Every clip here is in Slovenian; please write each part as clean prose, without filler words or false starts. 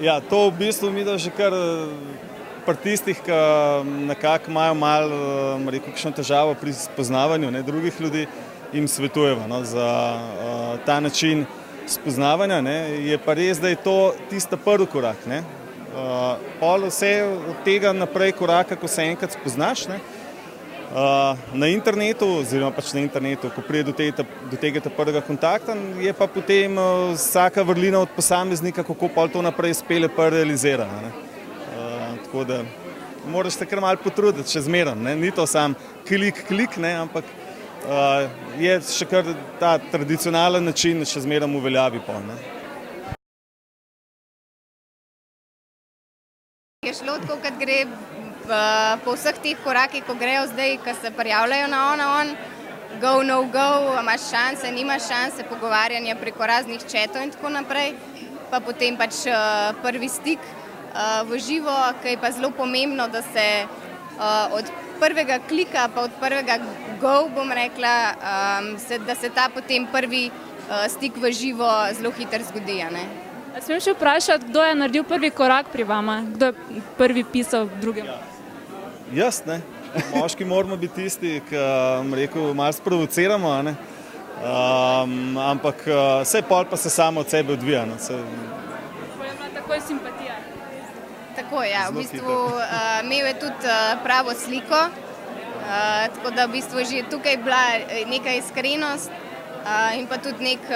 Ja, to v bistvu mi da že kar pri tistih, ki nekako imajo malo, rekel, kakšno težavo pri spoznavanju drugih ljudi, jim svetujemo za ta način spoznavanja. Je pa res, da je to tisti prvi korak. Pol vse od tega naprej koraka, ko se enkrat spoznaš, na internetu, oziroma pač na internetu, ko pride do tega prvega kontakta, je pa potem vsaka vrlina od posameznika, kako pol to naprej spele pa realizira. Tako da moraš se kar malo potruditi, še zmeraj. Ni to sam klik, ampak je še kar ta tradicionalen način še zmeraj uveljavi pol. Je šlo tako, kad gre po vseh teh korakih, ko grejo zdaj, ko se prijavljajo na on, go, no go, imaš šanse, nimaš šanse, pogovarjanje preko raznih chatov in tako naprej, pa potem pač prvi stik v živo, ki je pa zelo pomembno, da se od prvega klika pa od prvega go, bom rekla, da se ta potem prvi stik v živo zelo hitro zgodi. Smem še vprašati, kdo je naredil prvi korak pri vama? Kdo je prvi pisal drugemu? Jaz, moški moramo biti tisti, ki, rekel, malo sprovociramo, ampak vse pol pa se samo od sebe odvija. Pa je bila takoj simpatija? Tako, ja, v bistvu imel je tudi pravo sliko, tako da v bistvu že tukaj bila neka iskrenost in pa tudi nek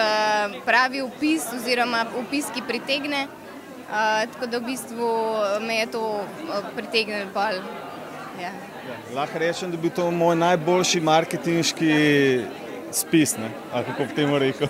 pravi opis oziroma opis, ki pritegne, tako da v bistvu me je to pritegnilo pol. Ja. Lahko rečem, da bi to moj najboljši marketinški spis, ali kako bi temu rekel.